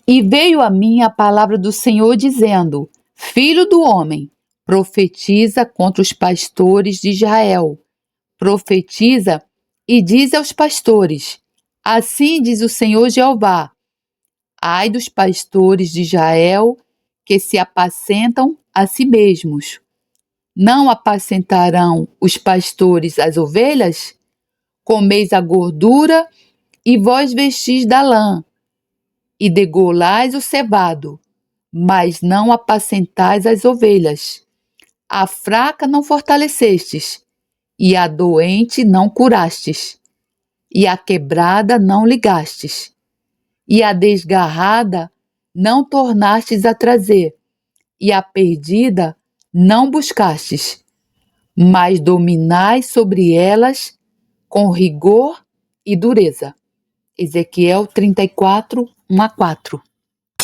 E veio a mim a palavra do Senhor dizendo: Filho do homem, profetiza contra os pastores de Israel. Profetiza e diz aos pastores: Assim diz o Senhor Jeová: Ai dos pastores de Israel que se apacentam a si mesmos. Não apacentarão os pastores as ovelhas? Comeis a gordura e vós vestis da lã, e degolais o cevado, mas não apacentais as ovelhas. A fraca não fortalecestes, e a doente não curastes, e a quebrada não ligastes, e a desgarrada não tornastes a trazer, e a perdida não buscastes, mas dominais sobre elas com rigor e dureza. Ezequiel 34, 1 a 4.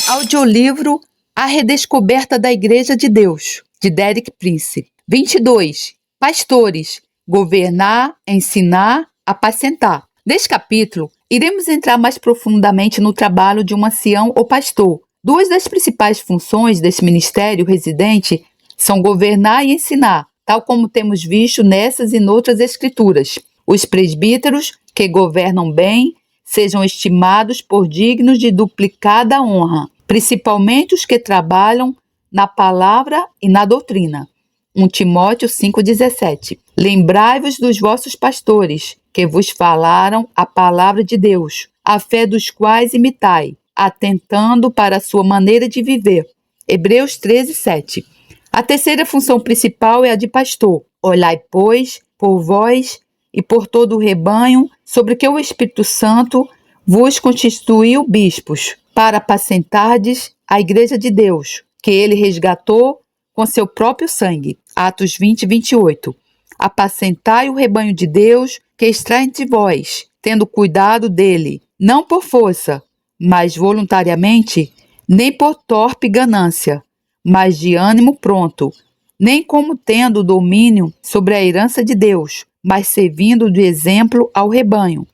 Audiolivro A Redescoberta da Igreja de Deus, de Derek Prince. 22. Pastores. Governar, ensinar, apacentar. Neste capítulo, iremos entrar mais profundamente no trabalho de um ancião ou pastor. Duas das principais funções desse ministério residente são governar e ensinar, tal como temos visto nessas e noutras escrituras. Os presbíteros, que governam bem, sejam estimados por dignos de duplicada honra, principalmente os que trabalham na palavra e na doutrina. 1 Timóteo 5,17. Lembrai-vos dos vossos pastores, que vos falaram a palavra de Deus, a fé dos quais imitai, atentando para a sua maneira de viver. Hebreus 13,7. A terceira função principal é a de pastor. Olhai, pois, por vós e por todo o rebanho, sobre que o Espírito Santo vos constituiu bispos, para apacentardes a igreja de Deus, que ele resgatou com seu próprio sangue. Atos 20, 28. Apacentai o rebanho de Deus que está entre vós, tendo cuidado dele, não por força, mas voluntariamente, nem por torpe ganância, mas de ânimo pronto, nem como tendo domínio sobre a herança de Deus, mas servindo de exemplo ao rebanho.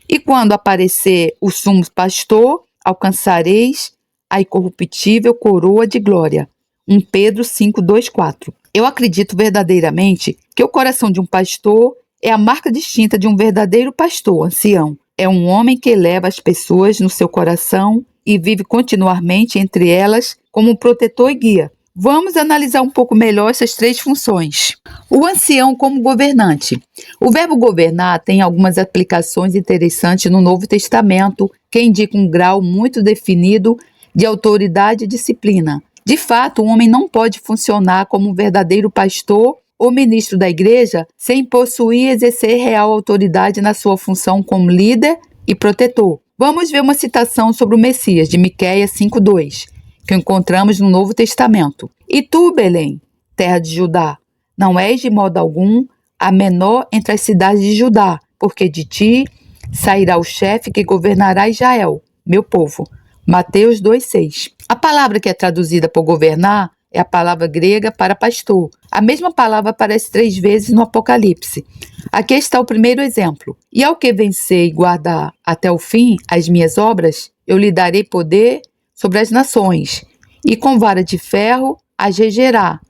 E quando aparecer o sumo pastor, alcançareis a incorruptível coroa de glória. 1 Pedro 5, 2, 4. Eu acredito verdadeiramente que o coração de um pastor é a marca distinta de um verdadeiro pastor ancião. É um homem que leva as pessoas no seu coração e vive continuamente entre elas como um protetor e guia. Vamos analisar um pouco melhor essas três funções. O ancião como governante. O verbo governar tem algumas aplicações interessantes no Novo Testamento, que indicam um grau muito definido de autoridade e disciplina. De fato, o homem não pode funcionar como um verdadeiro pastor ou ministro da igreja sem possuir e exercer real autoridade na sua função como líder e protetor. Vamos ver uma citação sobre o Messias, de Miqueias 5:2, que encontramos no Novo Testamento. E tu, Belém, terra de Judá, não és de modo algum a menor entre as cidades de Judá, porque de ti sairá o chefe que governará Israel, meu povo. Mateus 2,6. A palavra que é traduzida por governar é a palavra grega para pastor. A mesma palavra aparece 3 vezes no Apocalipse. Aqui está o primeiro exemplo. E ao que vencer e guardar até o fim as minhas obras, eu lhe darei poder sobre as nações, e com vara de ferro as regerá,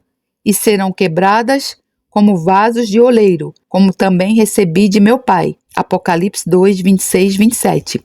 e serão quebradas como vasos de oleiro, como também recebi de meu Pai. Apocalipse 2, 26, 27.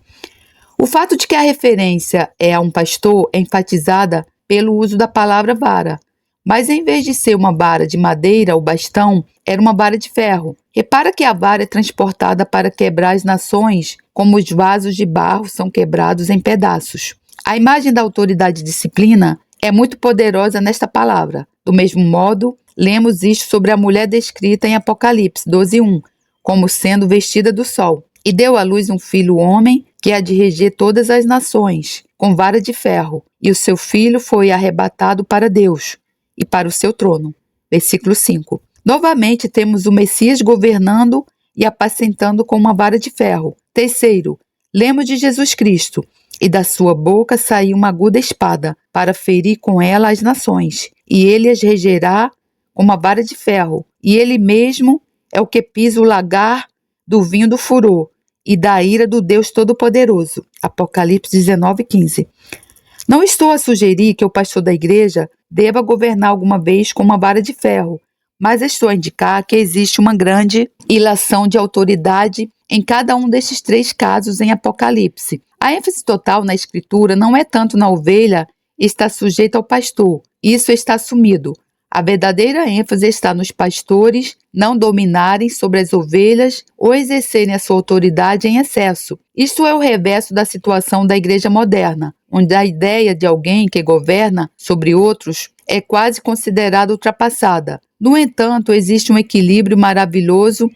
O fato de que a referência é a um pastor é enfatizada pelo uso da palavra vara, mas em vez de ser uma vara de madeira ou bastão, era uma vara de ferro. Repara que a vara é transportada para quebrar as nações, como os vasos de barro são quebrados em pedaços. A imagem da autoridade e disciplina é muito poderosa nesta palavra. Do mesmo modo, lemos isto sobre a mulher descrita em Apocalipse 12:1, como sendo vestida do sol. E deu à luz um filho homem, que há de reger todas as nações, com vara de ferro. E o seu filho foi arrebatado para Deus e para o seu trono. Versículo 5. Novamente temos o Messias governando e apacentando com uma vara de ferro. Terceiro, lemos de Jesus Cristo. E da sua boca saiu uma aguda espada, para ferir com ela as nações. E ele as regerá com uma vara de ferro. E ele mesmo é o que pisa o lagar do vinho do furor e da ira do Deus Todo-Poderoso. Apocalipse 19:15. Não estou a sugerir que o pastor da igreja deva governar alguma vez com uma vara de ferro, mas estou a indicar que existe uma grande ilação de autoridade em cada um destes 3 casos em Apocalipse. A ênfase total na escritura não é tanto na ovelha estar sujeita ao pastor, isso está assumido. A verdadeira ênfase está nos pastores não dominarem sobre as ovelhas ou exercerem a sua autoridade em excesso. Isto é o reverso da situação da igreja moderna, onde a ideia de alguém que governa sobre outros é quase considerada ultrapassada. No entanto, existe um equilíbrio maravilhoso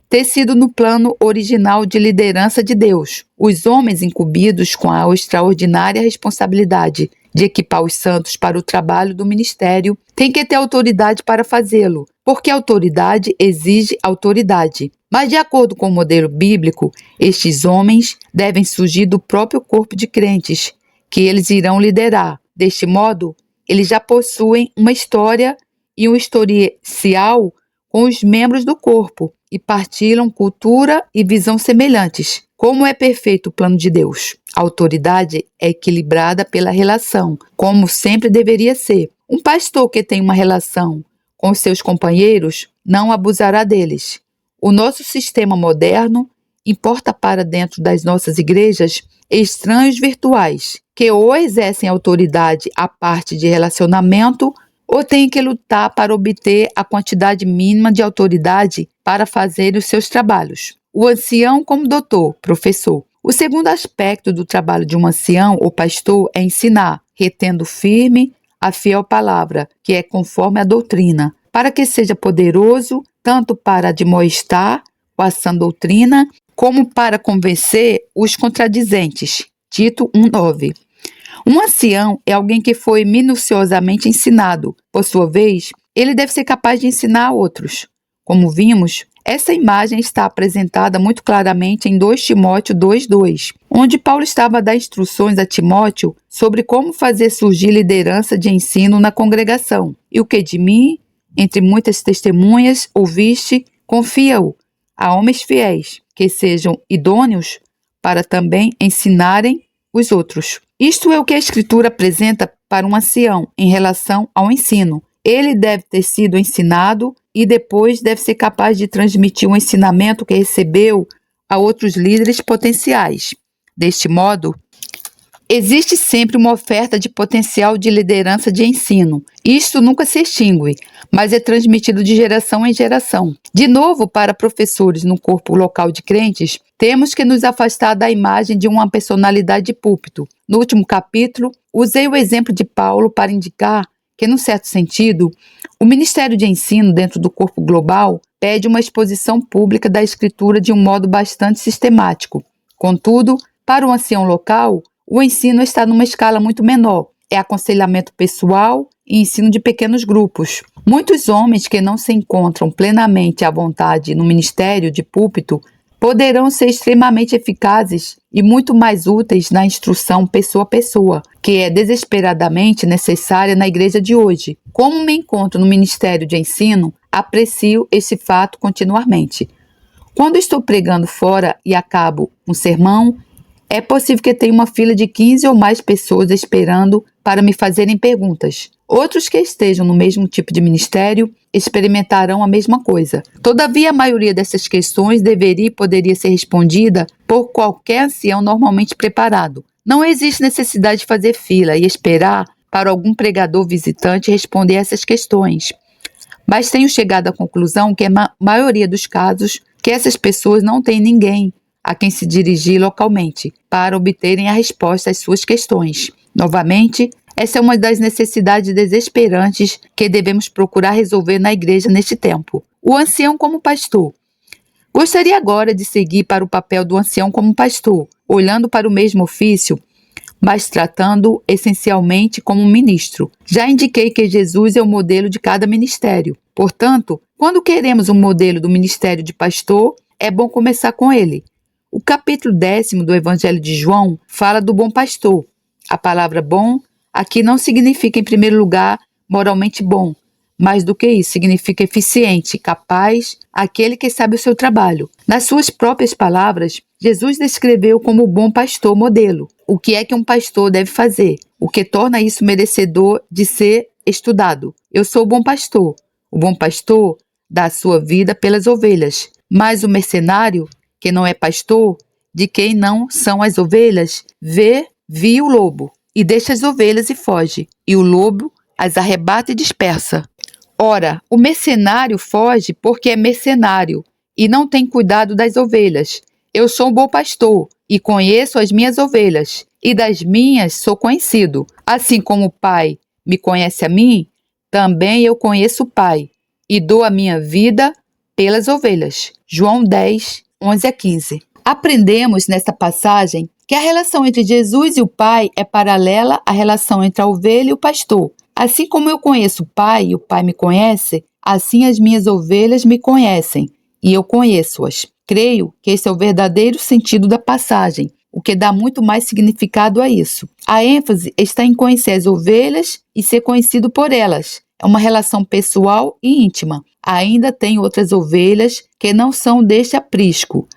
tecido no plano original de liderança de Deus. Os homens incumbidos com a extraordinária responsabilidade de equipar os santos para o trabalho do ministério têm que ter autoridade para fazê-lo, porque a autoridade exige autoridade. Mas, de acordo com o modelo bíblico, estes homens devem surgir do próprio corpo de crentes, que eles irão liderar. Deste modo, eles já possuem uma história e um historial com os membros do corpo e partilham cultura e visão semelhantes. Como é perfeito o plano de Deus. A autoridade é equilibrada pela relação, como sempre deveria ser. Um pastor que tem uma relação com seus companheiros não abusará deles. O nosso sistema moderno importa para dentro das nossas igrejas estranhos virtuais, que ou exercem autoridade à parte de relacionamento ou têm que lutar para obter a quantidade mínima de autoridade para fazer os seus trabalhos. O ancião como doutor, professor. O segundo aspecto do trabalho de um ancião ou pastor é ensinar, retendo firme a fiel palavra, que é conforme a doutrina, para que seja poderoso tanto para admoestar com a sã doutrina, como para convencer os contradizentes. Tito 1:9. Um ancião é alguém que foi minuciosamente ensinado. Por sua vez, ele deve ser capaz de ensinar a outros. Como vimos, essa imagem está apresentada muito claramente em 2 Timóteo 2:2, onde Paulo estava a dar instruções a Timóteo sobre como fazer surgir liderança de ensino na congregação. E o que de mim, entre muitas testemunhas, ouviste, confia-o a homens fiéis, que sejam idôneos para também ensinarem os outros. Isto é o que a Escritura apresenta para um ancião em relação ao ensino. Ele deve ter sido ensinado e depois deve ser capaz de transmitir o ensinamento que recebeu a outros líderes potenciais. Deste modo, existe sempre uma oferta de potencial de liderança de ensino. Isto nunca se extingue, mas é transmitido de geração em geração. De novo, para professores no corpo local de crentes, temos que nos afastar da imagem de uma personalidade de púlpito. No último capítulo, usei o exemplo de Paulo para indicar que, num certo sentido, o Ministério de Ensino dentro do corpo global pede uma exposição pública da Escritura de um modo bastante sistemático. Contudo, para o ancião local, o ensino está numa escala muito menor. É aconselhamento pessoal e ensino de pequenos grupos. Muitos homens que não se encontram plenamente à vontade no ministério de púlpito poderão ser extremamente eficazes e muito mais úteis na instrução pessoa a pessoa, que é desesperadamente necessária na igreja de hoje. Como me encontro no ministério de ensino, aprecio esse fato continuamente. Quando estou pregando fora e acabo um sermão, é possível que tenha uma fila de 15 ou mais pessoas esperando para me fazerem perguntas. Outros que estejam no mesmo tipo de ministério experimentarão a mesma coisa. Todavia, a maioria dessas questões deveria e poderia ser respondida por qualquer ancião normalmente preparado. Não existe necessidade de fazer fila e esperar para algum pregador visitante responder essas questões. Mas tenho chegado à conclusão que, na maioria dos casos, que essas pessoas não têm ninguém a quem se dirigir localmente para obterem a resposta às suas questões. Novamente, essa é uma das necessidades desesperantes que devemos procurar resolver na igreja neste tempo. O ancião como pastor. Gostaria agora de seguir para o papel do ancião como pastor, olhando para o mesmo ofício, mas tratando essencialmente como ministro. Já indiquei que Jesus é o modelo de cada ministério. Portanto, quando queremos um modelo do ministério de pastor, é bom começar com ele. O capítulo 10º do Evangelho de João fala do bom pastor. A palavra bom aqui não significa, em primeiro lugar, moralmente bom. Mais do que isso, significa eficiente, capaz, aquele que sabe o seu trabalho. Nas suas próprias palavras, Jesus descreveu como o bom pastor modelo. O que é que um pastor deve fazer? o que torna isso merecedor de ser estudado. Eu sou o bom pastor. O bom pastor dá a sua vida pelas ovelhas, mas o mercenário, que não é pastor, de quem não são as ovelhas, viu o lobo, e deixa as ovelhas e foge, e o lobo as arrebata e dispersa. Ora, o mercenário foge porque é mercenário, e não tem cuidado das ovelhas. Eu sou um bom pastor, e conheço as minhas ovelhas, e das minhas sou conhecido. Assim como o Pai me conhece a mim, também eu conheço o Pai, e dou a minha vida pelas ovelhas. João 10, 11 a 15. Aprendemos nesta passagem que a relação entre Jesus e o Pai é paralela à relação entre a ovelha e o pastor. Assim como eu conheço o Pai e o Pai me conhece, assim as minhas ovelhas me conhecem e eu conheço-as. Creio que esse é o verdadeiro sentido da passagem, o que dá muito mais significado a isso. A ênfase está em conhecer as ovelhas e ser conhecido por elas. É uma relação pessoal e íntima. Ainda tem outras ovelhas que não são deste aprisco.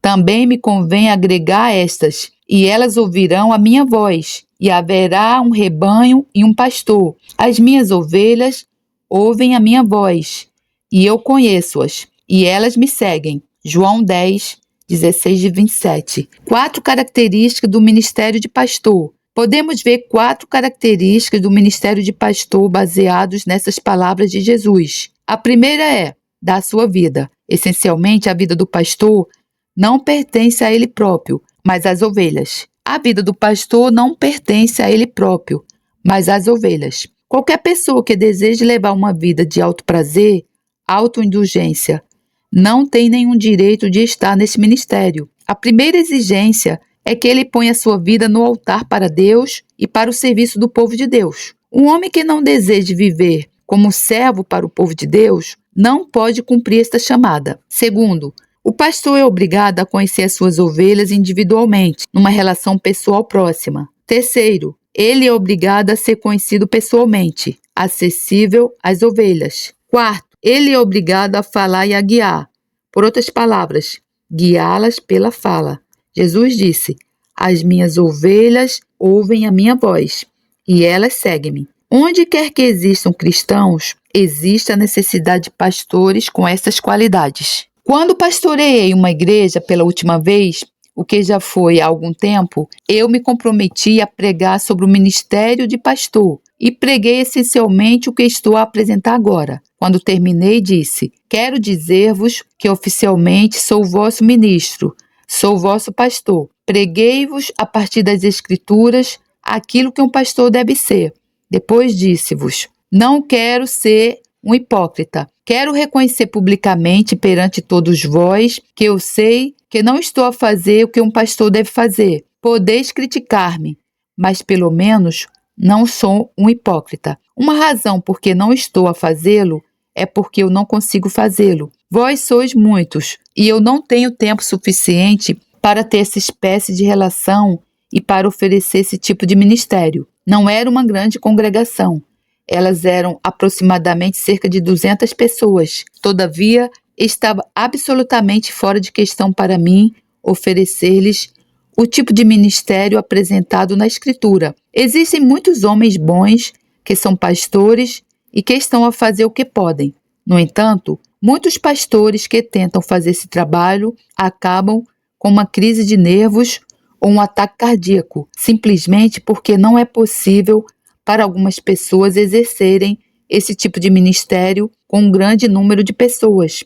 Também me convém agregar estas, e elas ouvirão a minha voz, e haverá um rebanho e um pastor. As minhas ovelhas ouvem a minha voz, e eu conheço-as, e elas me seguem. João 10, 16 e 27. 4 características do ministério de pastor. Podemos ver 4 características do ministério de pastor baseados nessas palavras de Jesus. A primeira é dar sua vida. Essencialmente, a vida do pastor não pertence a ele próprio, mas às ovelhas. A vida do pastor não pertence a ele próprio, mas às ovelhas. Qualquer pessoa que deseje levar uma vida de alto prazer, autoindulgência, não tem nenhum direito de estar nesse ministério. A primeira exigência é que ele ponha sua vida no altar para Deus e para o serviço do povo de Deus. Um homem que não deseje viver como servo para o povo de Deus não pode cumprir esta chamada. Segundo, o pastor é obrigado a conhecer as suas ovelhas individualmente, numa relação pessoal próxima. Terceiro, ele é obrigado a ser conhecido pessoalmente, acessível às ovelhas. Quarto, ele é obrigado a falar e a guiar. Por outras palavras, guiá-las pela fala. Jesus disse: as minhas ovelhas ouvem a minha voz, e elas seguem-me. Onde quer que existam cristãos, existe a necessidade de pastores com essas qualidades. Quando pastoreei uma igreja pela última vez, o que já foi há algum tempo, eu me comprometi a pregar sobre o ministério de pastor e preguei essencialmente o que estou a apresentar agora. Quando terminei, disse: quero dizer-vos que oficialmente sou o vosso ministro, sou o vosso pastor. Preguei-vos a partir das Escrituras aquilo que um pastor deve ser. Depois disse-vos: não quero ser um hipócrita. Quero reconhecer publicamente perante todos vós que eu sei que não estou a fazer o que um pastor deve fazer. Podeis criticar-me, mas pelo menos não sou um hipócrita. Uma razão por que não estou a fazê-lo é porque eu não consigo fazê-lo. Vós sois muitos, e eu não tenho tempo suficiente para ter essa espécie de relação e para oferecer esse tipo de ministério. Não era uma grande congregação. Elas eram aproximadamente cerca de 200 pessoas. Todavia, estava absolutamente fora de questão para mim oferecer-lhes o tipo de ministério apresentado na Escritura. Existem muitos homens bons que são pastores e que estão a fazer o que podem. No entanto, muitos pastores que tentam fazer esse trabalho acabam com uma crise de nervos ou um ataque cardíaco, simplesmente porque não é possível para algumas pessoas exercerem esse tipo de ministério com um grande número de pessoas.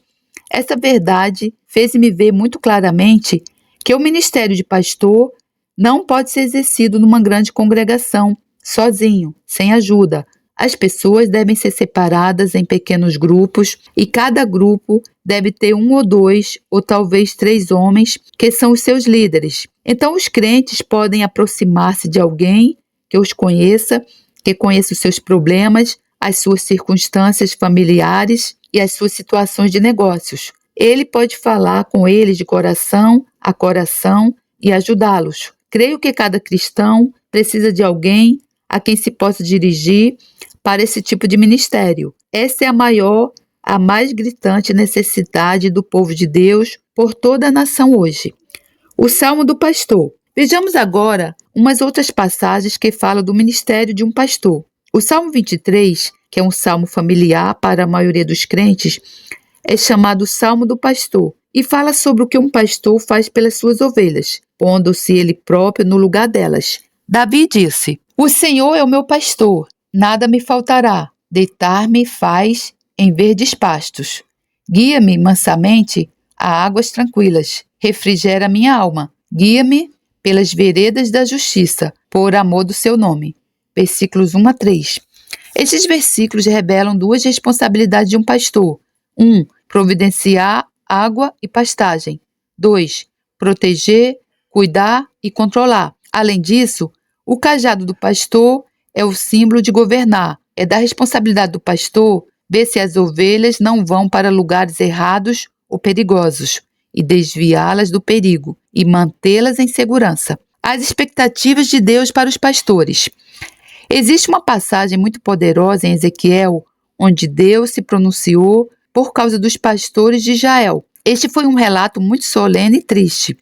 Essa verdade fez-me ver muito claramente que o ministério de pastor não pode ser exercido numa grande congregação, sozinho, sem ajuda. As pessoas devem ser separadas em pequenos grupos e cada grupo deve ter 1 ou 2 ou talvez 3 homens que são os seus líderes. Então os crentes podem aproximar-se de alguém que os conheça, que conheça os seus problemas, as suas circunstâncias familiares e as suas situações de negócios. Ele pode falar com eles de coração a coração e ajudá-los. Creio que cada cristão precisa de alguém a quem se possa dirigir para esse tipo de ministério. Essa é a maior, a mais gritante necessidade do povo de Deus por toda a nação hoje. O Salmo do Pastor. Vejamos agora umas outras passagens que falam do ministério de um pastor. O Salmo 23, que é um salmo familiar para a maioria dos crentes, é chamado Salmo do Pastor e fala sobre o que um pastor faz pelas suas ovelhas, pondo-se ele próprio no lugar delas. Davi disse: O Senhor é o meu pastor, nada me faltará. Deitar-me faz em verdes pastos. Guia-me mansamente a águas tranquilas. Refrigera minha alma. Guia-me pelas veredas da justiça, por amor do seu nome. Versículos 1 a 3. Estes versículos revelam duas responsabilidades de um pastor. 1. Providenciar água e pastagem. 2. Proteger, cuidar e controlar. Além disso, o cajado do pastor é o símbolo de governar. É da responsabilidade do pastor ver se as ovelhas não vão para lugares errados ou perigosos e desviá-las do perigo e mantê-las em segurança. As expectativas de Deus para os pastores. Existe uma passagem muito poderosa em Ezequiel, onde Deus se pronunciou por causa dos pastores de Israel. Este foi um relato muito solene e triste.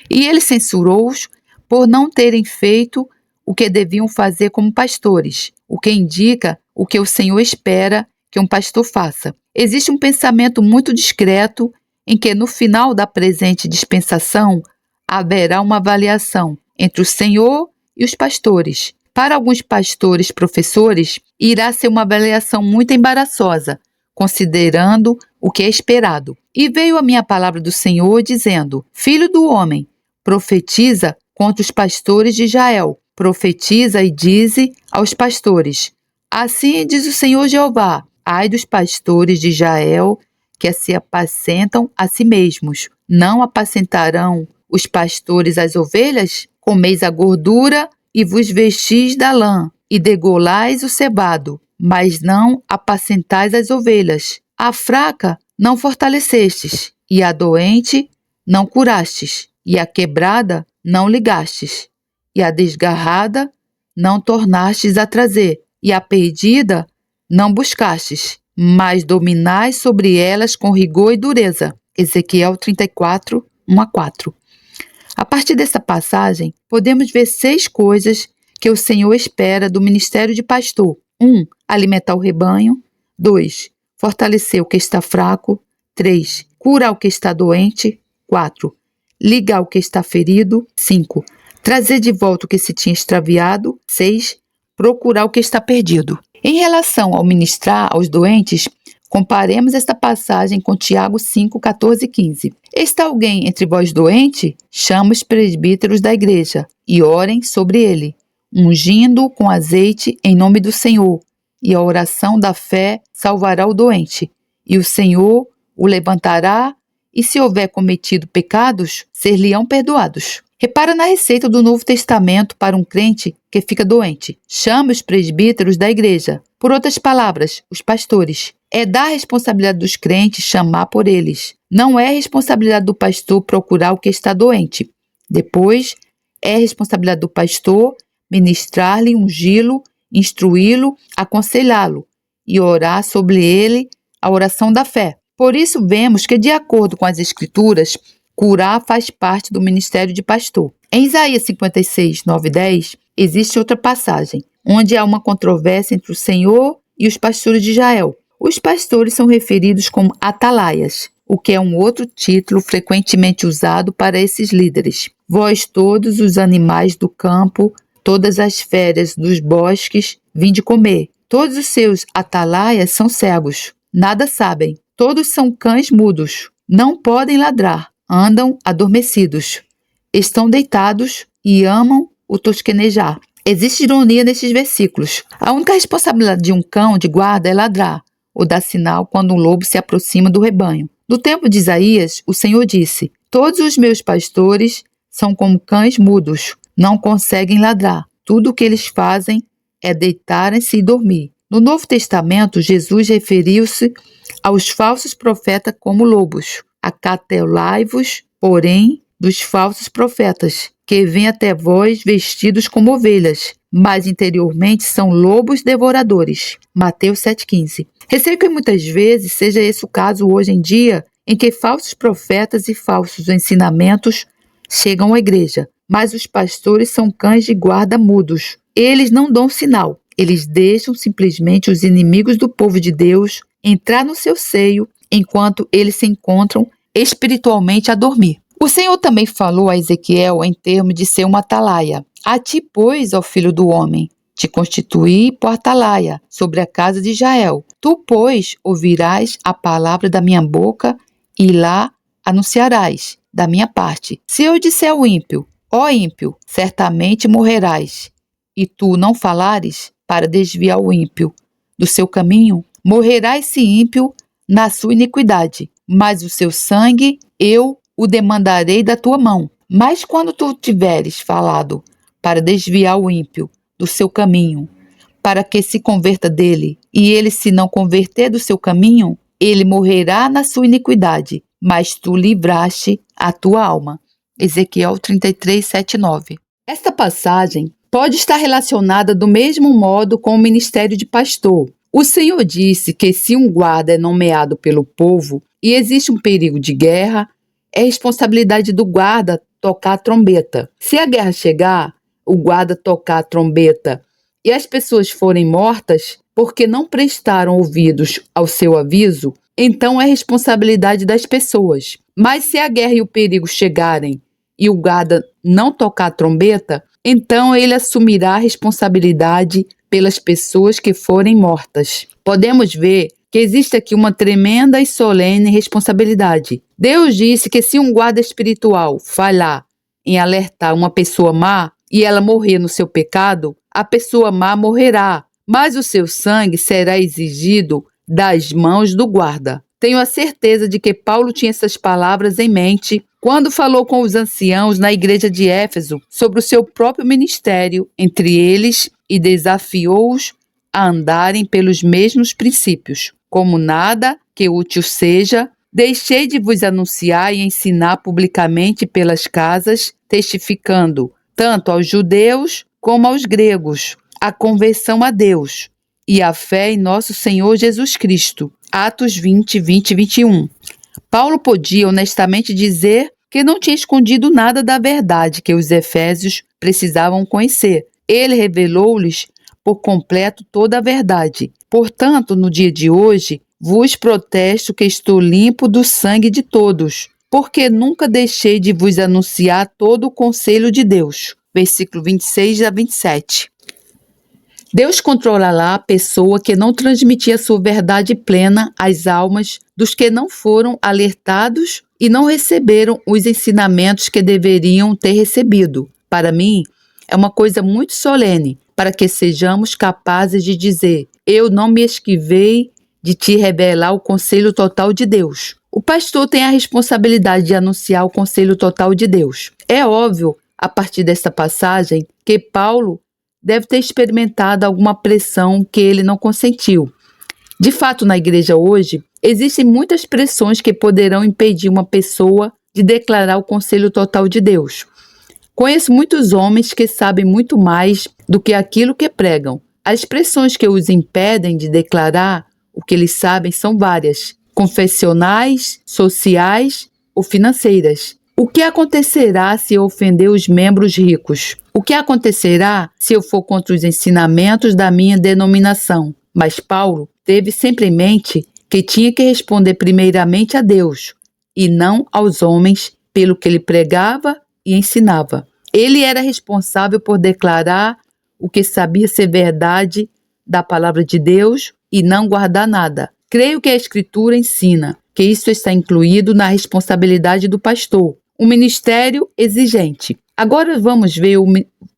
E ele censurou-os por não terem feito o que deviam fazer como pastores, o que indica o que o Senhor espera que um pastor faça. Existe um pensamento muito discreto em que no final da presente dispensação haverá uma avaliação entre o Senhor e os pastores. Para alguns pastores professores, irá ser uma avaliação muito embaraçosa, considerando o que é esperado. E veio a minha palavra do Senhor dizendo: Filho do homem, profetiza contra os pastores de Israel. Profetiza e dize aos pastores: Assim diz o Senhor Jeová: Ai dos pastores de Israel que se apacentam a si mesmos. Não apacentarão os pastores as ovelhas? Comeis a gordura e vos vestis da lã, e degolais o cevado, mas não apacentais as ovelhas. A fraca não fortalecestes, e a doente não curastes, e a quebrada não ligastes, e a desgarrada não tornastes a trazer, e a perdida não buscastes, mas dominais sobre elas com rigor e dureza. Ezequiel 34, 1 a 4. A partir dessa passagem, podemos ver 6 coisas que o Senhor espera do ministério de pastor. 1. Alimentar o rebanho. 2. Fortalecer o que está fraco. 3. Curar o que está doente. 4. Ligar o que está ferido. 5. Trazer de volta o que se tinha extraviado. 6. Procurar o que está perdido. Em relação ao ministrar aos doentes, comparemos esta passagem com Tiago 5, 14 e 15. Está alguém entre vós doente? Chama os presbíteros da igreja e orem sobre ele, ungindo-o com azeite em nome do Senhor. E a oração da fé salvará o doente, e o Senhor o levantará, e se houver cometido pecados, ser-lhe-ão perdoados. Repara na receita do Novo Testamento para um crente que fica doente. Chama os presbíteros da igreja. Por outras palavras, os pastores. É da responsabilidade dos crentes chamar por eles. Não é responsabilidade do pastor procurar o que está doente. Depois, é responsabilidade do pastor ministrar-lhe, ungí-lo, instruí-lo, aconselhá-lo e orar sobre ele a oração da fé. Por isso, vemos que, de acordo com as Escrituras, curar faz parte do ministério de pastor. Em Isaías 56, 9 e 10, existe outra passagem, onde há uma controvérsia entre o Senhor e os pastores de Israel. Os pastores são referidos como atalaias, o que é um outro título frequentemente usado para esses líderes. Vós todos os animais do campo, todas as férias dos bosques, vinde comer. Todos os seus atalaias são cegos, nada sabem. Todos são cães mudos, não podem ladrar, andam adormecidos. Estão deitados e amam o tosquenejar. Existe ironia nesses versículos. A única responsabilidade de um cão de guarda é ladrar, ou dar sinal quando um lobo se aproxima do rebanho. No tempo de Isaías, o Senhor disse: Todos os meus pastores são como cães mudos, não conseguem ladrar. Tudo o que eles fazem é deitarem-se e dormir. No Novo Testamento, Jesus referiu-se aos falsos profetas como lobos. Acautelai-vos, porém, dos falsos profetas, que vêm até vós vestidos como ovelhas, mas interiormente são lobos devoradores. Mateus 7,15. Receio que muitas vezes seja esse o caso hoje em dia, em que falsos profetas e falsos ensinamentos chegam à igreja. Mas os pastores são cães de guarda mudos. Eles não dão sinal. Eles deixam simplesmente os inimigos do povo de Deus entrar no seu seio enquanto eles se encontram espiritualmente a dormir. O Senhor também falou a Ezequiel em termos de ser uma atalaia. A ti, pois, ó filho do homem, te constituí por atalaia sobre a casa de Israel. Tu, pois, ouvirás a palavra da minha boca e lá anunciarás da minha parte. Se eu disser ao ímpio, ó ímpio, certamente morrerás, e tu não falares para desviar o ímpio do seu caminho, morrerá esse ímpio na sua iniquidade, mas o seu sangue eu o demandarei da tua mão. Mas quando tu tiveres falado para desviar o ímpio do seu caminho, para que se converta dele, e ele se não converter do seu caminho, ele morrerá na sua iniquidade, mas tu livraste a tua alma. Ezequiel 33, 7, 9. Esta passagem pode estar relacionada do mesmo modo com o ministério de pastor. O Senhor disse que se um guarda é nomeado pelo povo e existe um perigo de guerra, é responsabilidade do guarda tocar a trombeta. Se a guerra chegar, o guarda tocar a trombeta e as pessoas forem mortas porque não prestaram ouvidos ao seu aviso, então é responsabilidade das pessoas. Mas se a guerra e o perigo chegarem e o guarda não tocar a trombeta, então ele assumirá a responsabilidade pelas pessoas que forem mortas. Podemos ver que existe aqui uma tremenda e solene responsabilidade. Deus disse que se um guarda espiritual falhar em alertar uma pessoa má e ela morrer no seu pecado, a pessoa má morrerá, mas o seu sangue será exigido das mãos do guarda. Tenho a certeza de que Paulo tinha essas palavras em mente quando falou com os anciãos na igreja de Éfeso sobre o seu próprio ministério entre eles e desafiou-os a andarem pelos mesmos princípios. Como nada que útil seja, deixei de vos anunciar e ensinar publicamente pelas casas, testificando tanto aos judeus como aos gregos a conversão a Deus e a fé em nosso Senhor Jesus Cristo. Atos 20, 20 e 21. Paulo podia honestamente dizer que não tinha escondido nada da verdade que os efésios precisavam conhecer. Ele revelou-lhes por completo toda a verdade. Portanto, no dia de hoje, vos protesto que estou limpo do sangue de todos, porque nunca deixei de vos anunciar todo o conselho de Deus. Versículo 26 a 27. Deus controlará a pessoa que não transmitia sua verdade plena às almas dos que não foram alertados e não receberam os ensinamentos que deveriam ter recebido. Para mim, é uma coisa muito solene para que sejamos capazes de dizer: eu não me esquivei de te revelar o conselho total de Deus. O pastor tem a responsabilidade de anunciar o conselho total de Deus. É óbvio, a partir desta passagem, que Paulo deve ter experimentado alguma pressão que ele não consentiu. De fato, na igreja hoje, existem muitas pressões que poderão impedir uma pessoa de declarar o conselho total de Deus. Conheço muitos homens que sabem muito mais do que aquilo que pregam. As pressões que os impedem de declarar o que eles sabem são várias: confessionais, sociais ou financeiras. O que acontecerá se eu ofender os membros ricos? O que acontecerá se eu for contra os ensinamentos da minha denominação? Mas Paulo teve sempre em mente que tinha que responder primeiramente a Deus e não aos homens pelo que ele pregava e ensinava. Ele era responsável por declarar o que sabia ser verdade da palavra de Deus e não guardar nada. Creio que a Escritura ensina que isso está incluído na responsabilidade do pastor, um ministério exigente. Agora vamos ver o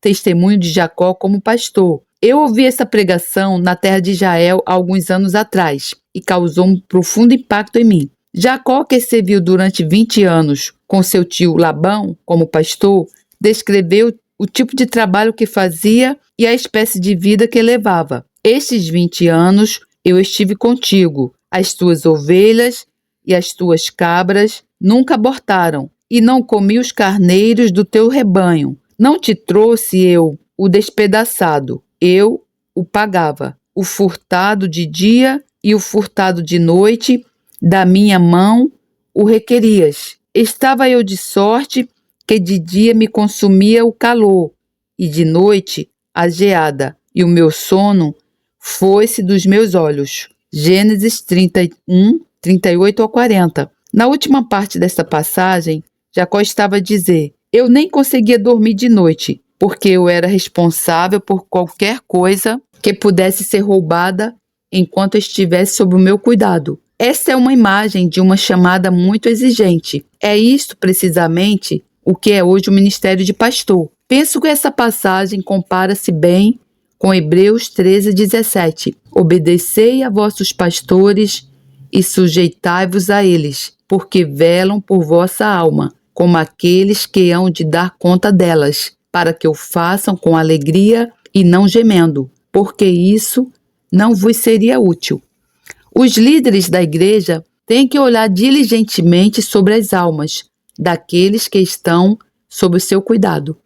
testemunho de Jacó como pastor. Eu ouvi essa pregação na terra de Israel há alguns anos atrás e causou um profundo impacto em mim. Jacó, que serviu durante 20 anos com seu tio Labão como pastor, descreveu o tipo de trabalho que fazia e a espécie de vida que levava. Estes 20 anos eu estive contigo. As tuas ovelhas e as tuas cabras nunca abortaram, e não comi os carneiros do teu rebanho. Não te trouxe eu o despedaçado, eu o pagava. O furtado de dia e o furtado de noite, da minha mão o requerias. Estava eu de sorte que de dia me consumia o calor, e de noite a geada, e o meu sono foi-se dos meus olhos. Gênesis 31, 38 ao 40. Na última parte desta passagem, Jacó estava a dizer: eu nem conseguia dormir de noite, porque eu era responsável por qualquer coisa que pudesse ser roubada enquanto estivesse sob o meu cuidado. Esta é uma imagem de uma chamada muito exigente. É isto precisamente o que é hoje o ministério de pastor. Penso que essa passagem compara-se bem com Hebreus 13:17. Obedecei a vossos pastores e sujeitai-vos a eles, porque velam por vossa alma, como aqueles que hão de dar conta delas, para que o façam com alegria e não gemendo, porque isso não vos seria útil. Os líderes da igreja têm que olhar diligentemente sobre as almas daqueles que estão sob o seu cuidado.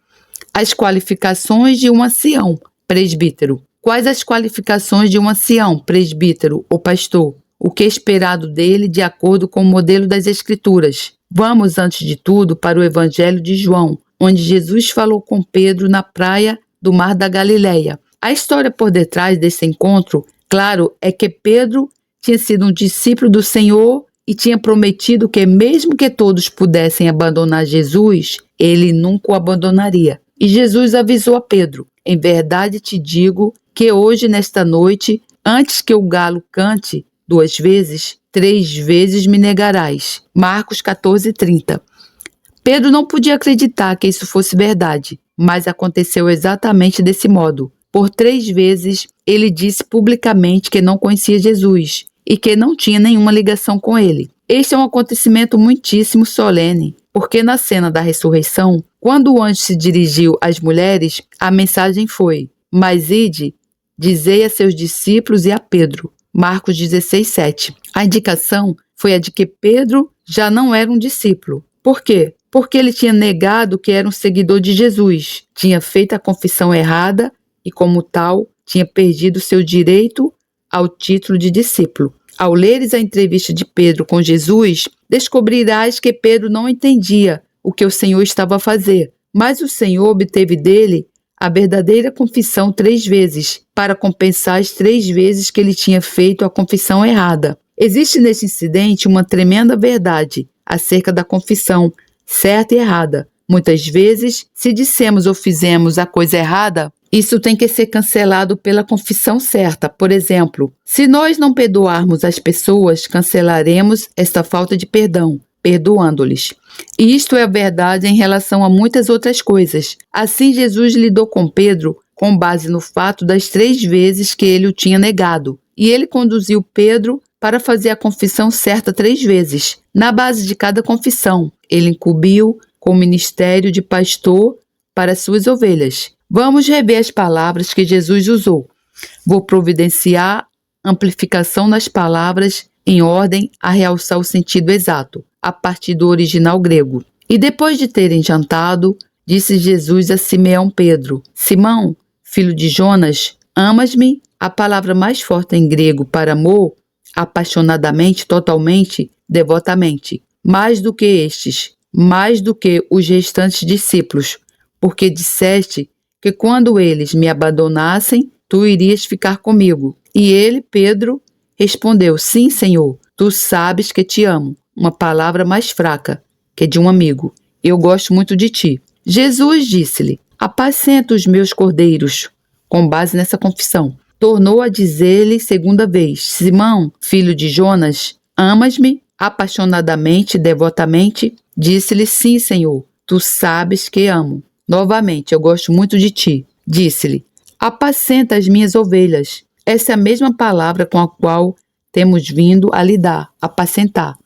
As qualificações de um ancião, presbítero. Quais as qualificações de um ancião, presbítero ou pastor? O que é esperado dele de acordo com o modelo das Escrituras? Vamos, antes de tudo, para o Evangelho de João, onde Jesus falou com Pedro na praia do Mar da Galileia. A história por detrás desse encontro, claro, é que Pedro tinha sido um discípulo do Senhor e tinha prometido que, mesmo que todos pudessem abandonar Jesus, ele nunca o abandonaria. E Jesus avisou a Pedro: em verdade te digo que hoje, nesta noite, antes que o galo cante 2 vezes, 3 vezes me negarás. Marcos 14:30. Pedro não podia acreditar que isso fosse verdade, mas aconteceu exatamente desse modo. Por 3 vezes, ele disse publicamente que não conhecia Jesus e que não tinha nenhuma ligação com ele. Este é um acontecimento muitíssimo solene, porque na cena da ressurreição, quando o anjo se dirigiu às mulheres, a mensagem foi: mas ide, dizei a seus discípulos e a Pedro. Marcos 16:7. A indicação foi a de que Pedro já não era um discípulo. Por quê? Porque ele tinha negado que era um seguidor de Jesus, tinha feito a confissão errada e, como tal, tinha perdido seu direito ao título de discípulo. Ao leres a entrevista de Pedro com Jesus, descobrirás que Pedro não entendia o que o Senhor estava a fazer, mas o Senhor obteve dele a verdadeira confissão 3 vezes, para compensar as 3 vezes que ele tinha feito a confissão errada. Existe nesse incidente uma tremenda verdade acerca da confissão certa e errada. Muitas vezes, se dissemos ou fizemos a coisa errada, isso tem que ser cancelado pela confissão certa. Por exemplo, se nós não perdoarmos as pessoas, cancelaremos esta falta de perdão, perdoando-lhes. E isto é a verdade em relação a muitas outras coisas. Assim, Jesus lidou com Pedro com base no fato das 3 vezes que ele o tinha negado. E ele conduziu Pedro para fazer a confissão certa 3 vezes. Na base de cada confissão, ele incumbiu com o ministério de pastor para suas ovelhas. Vamos rever as palavras que Jesus usou. Vou providenciar amplificação nas palavras em ordem a realçar o sentido exato, a partir do original grego. E depois de terem jantado, disse Jesus a Simeão Pedro: Simão, filho de Jonas, amas-me? A palavra mais forte em grego para amor, apaixonadamente, totalmente, devotamente. Mais do que estes, mais do que os restantes discípulos, porque disseste que quando eles me abandonassem, tu irias ficar comigo. E ele, Pedro, respondeu: sim, Senhor, tu sabes que te amo. Uma palavra mais fraca que de um amigo. Eu gosto muito de ti. Jesus disse-lhe: apacenta os meus cordeiros. Com base nessa confissão, tornou a dizer-lhe 2ª vez: Simão, filho de Jonas, amas-me? Apaixonadamente, devotamente, disse-lhe: sim, Senhor, tu sabes que amo. Novamente, eu gosto muito de ti. Disse-lhe: apacenta as minhas ovelhas. Essa é a mesma palavra com a qual temos vindo a lidar, apacentar.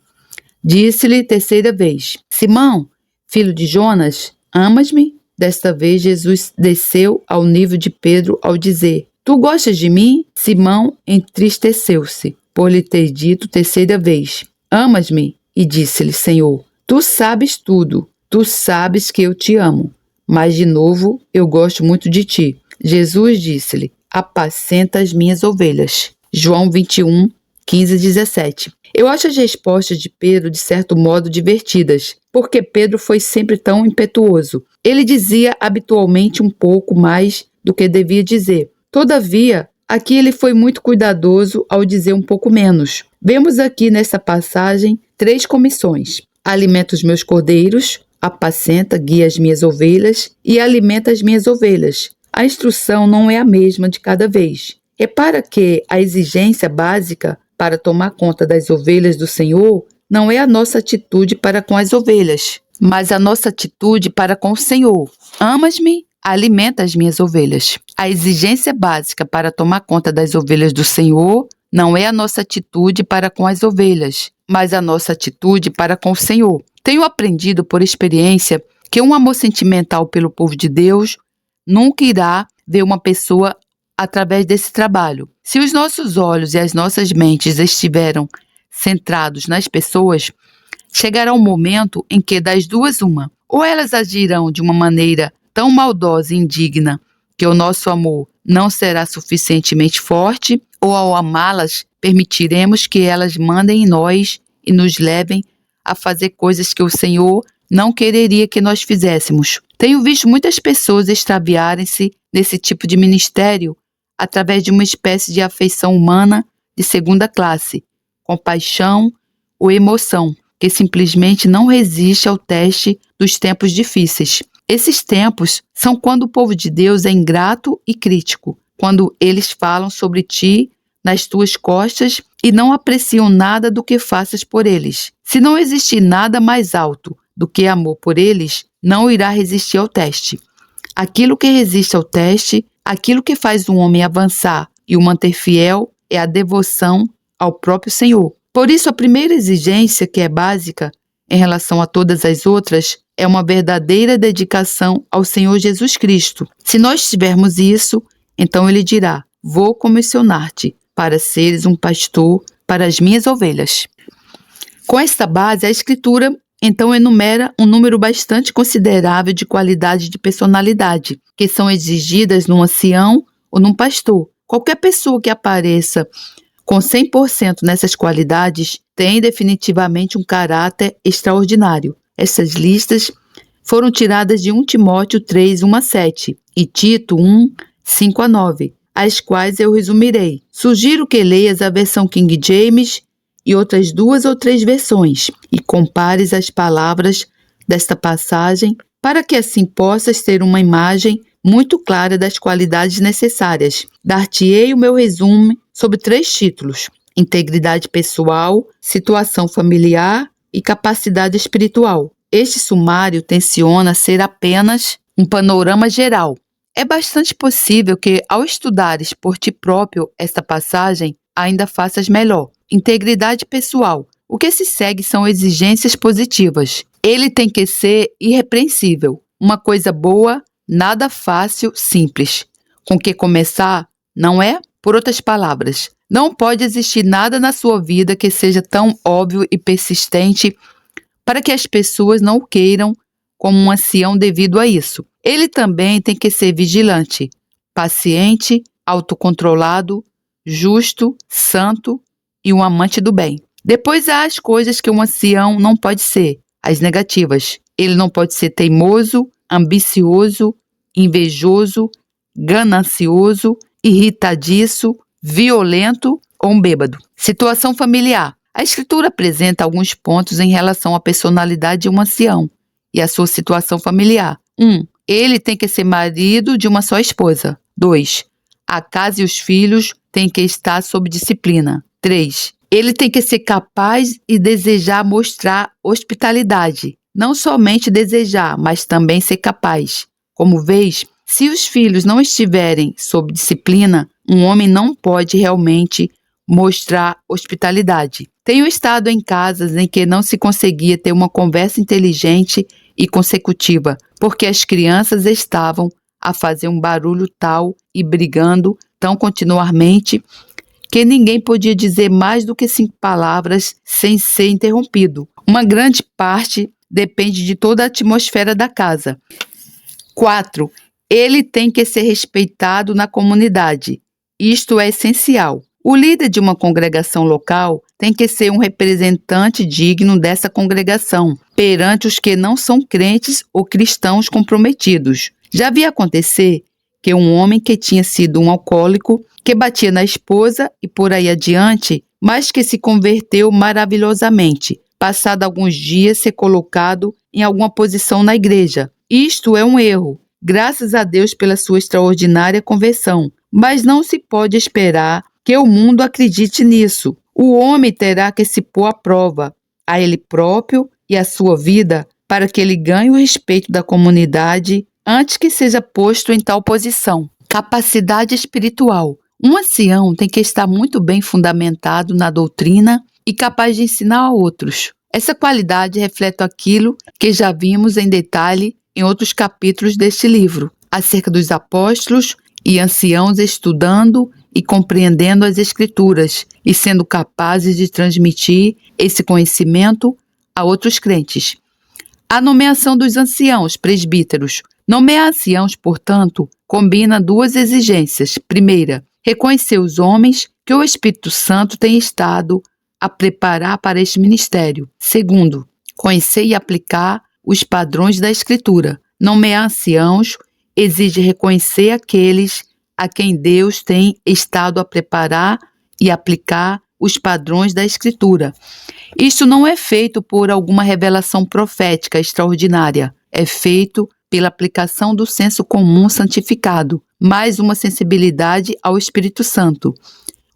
Disse-lhe 3ª vez: Simão, filho de Jonas, amas-me? Desta vez, Jesus desceu ao nível de Pedro ao dizer: tu gostas de mim? Simão entristeceu-se por lhe ter dito 3ª vez: amas-me? E disse-lhe: Senhor, tu sabes tudo, tu sabes que eu te amo. Mas, de novo, eu gosto muito de ti. Jesus disse-lhe: apacenta as minhas ovelhas. João 21, 15:17. Eu acho as respostas de Pedro, de certo modo, divertidas, porque Pedro foi sempre tão impetuoso. Ele dizia habitualmente um pouco mais do que devia dizer. Todavia, aqui ele foi muito cuidadoso ao dizer um pouco menos. Vemos aqui nessa passagem 3 comissões: alimenta os meus cordeiros, apacenta, guia as minhas ovelhas e alimenta as minhas ovelhas. A instrução não é a mesma de cada vez. Repara que a exigência básica para tomar conta das ovelhas do Senhor não é a nossa atitude para com as ovelhas, mas a nossa atitude para com o Senhor. Amas-me, alimenta as minhas ovelhas. A exigência básica para tomar conta das ovelhas do Senhor não é a nossa atitude para com as ovelhas, mas a nossa atitude para com o Senhor. Tenho aprendido por experiência que um amor sentimental pelo povo de Deus nunca irá ver uma pessoa através desse trabalho. Se os nossos olhos e as nossas mentes estiveram centrados nas pessoas, chegará um momento em que das duas uma, ou elas agirão de uma maneira tão maldosa e indigna que o nosso amor não será suficientemente forte, ou ao amá-las, permitiremos que elas mandem em nós e nos levem a fazer coisas que o Senhor não quereria que nós fizéssemos. Tenho visto muitas pessoas extraviarem-se nesse tipo de ministério através de uma espécie de afeição humana de segunda classe, compaixão ou emoção, que simplesmente não resiste ao teste dos tempos difíceis. Esses tempos são quando o povo de Deus é ingrato e crítico, quando eles falam sobre ti nas tuas costas e não apreciam nada do que faças por eles. Se não existir nada mais alto do que amor por eles, não irá resistir ao teste. Aquilo que resiste ao teste, aquilo que faz um homem avançar e o manter fiel, é a devoção ao próprio Senhor. Por isso, a primeira exigência, que é básica em relação a todas as outras, é uma verdadeira dedicação ao Senhor Jesus Cristo. Se nós tivermos isso, então ele dirá: vou comissionar-te para seres um pastor para as minhas ovelhas. Com esta base, a Escritura então enumera um número bastante considerável de qualidades de personalidade que são exigidas num ancião ou num pastor. Qualquer pessoa que apareça com 100% nessas qualidades tem definitivamente um caráter extraordinário. Essas listas foram tiradas de 1 Timóteo 3, 1-7 e Tito 1, 5-9, as quais eu resumirei. Sugiro que leias a versão King James e outras 2 ou 3 versões e compares as palavras desta passagem para que assim possas ter uma imagem muito clara das qualidades necessárias. Dar-te-ei o meu resumo sobre 3 títulos: integridade pessoal, situação familiar e capacidade espiritual. Este sumário tenciona ser apenas um panorama geral. É bastante possível que, ao estudares por ti próprio esta passagem, ainda faças melhor. Integridade pessoal. O que se segue são exigências positivas. Ele tem que ser irrepreensível. Uma coisa boa, nada fácil, simples. Com que começar, não é? Por outras palavras, não pode existir nada na sua vida que seja tão óbvio e persistente para que as pessoas não o queiram como um ancião devido a isso. Ele também tem que ser vigilante, paciente, autocontrolado, justo, santo e um amante do bem. Depois há as coisas que um ancião não pode ser, as negativas. Ele não pode ser teimoso, ambicioso, invejoso, ganancioso, irritadiço, violento ou um bêbado. Situação familiar. A Escritura apresenta alguns pontos em relação à personalidade de um ancião e a sua situação familiar. 1. Ele tem que ser marido de uma só esposa. 2. A casa e os filhos têm que estar sob disciplina. 3. Ele tem que ser capaz e desejar mostrar hospitalidade. Não somente desejar, mas também ser capaz. Como vês, se os filhos não estiverem sob disciplina, um homem não pode realmente mostrar hospitalidade. Tenho estado em casas em que não se conseguia ter uma conversa inteligente e consecutiva, porque as crianças estavam a fazer um barulho tal e brigando tão continuamente que ninguém podia dizer mais do que 5 palavras sem ser interrompido. Uma grande parte depende de toda a atmosfera da casa. 4. Ele tem que ser respeitado na comunidade. Isto é essencial. O líder de uma congregação local tem que ser um representante digno dessa congregação, perante os que não são crentes ou cristãos comprometidos. Já havia acontecer que um homem que tinha sido um alcoólico, que batia na esposa e por aí adiante, mas que se converteu maravilhosamente, passado alguns dias ser colocado em alguma posição na igreja. Isto é um erro. Graças a Deus pela sua extraordinária conversão, mas não se pode esperar que o mundo acredite nisso. O homem terá que se pôr à prova, a ele próprio e a sua vida, para que ele ganhe o respeito da comunidade antes que seja posto em tal posição. Capacidade espiritual. Um ancião tem que estar muito bem fundamentado na doutrina e capaz de ensinar a outros. Essa qualidade reflete aquilo que já vimos em detalhe em outros capítulos deste livro, acerca dos apóstolos e anciãos estudando e compreendendo as Escrituras e sendo capazes de transmitir esse conhecimento a outros crentes. A nomeação dos anciãos presbíteros. Nomear anciãos, portanto, combina duas exigências. Primeira, reconhecer os homens que o Espírito Santo tem estado a preparar para este ministério. Segundo, conhecer e aplicar os padrões da Escritura. Nomear anciãos exige reconhecer aqueles a quem Deus tem estado a preparar e aplicar os padrões da Escritura. Isto não é feito por alguma revelação profética extraordinária, é feito pela aplicação do senso comum santificado, mais uma sensibilidade ao Espírito Santo,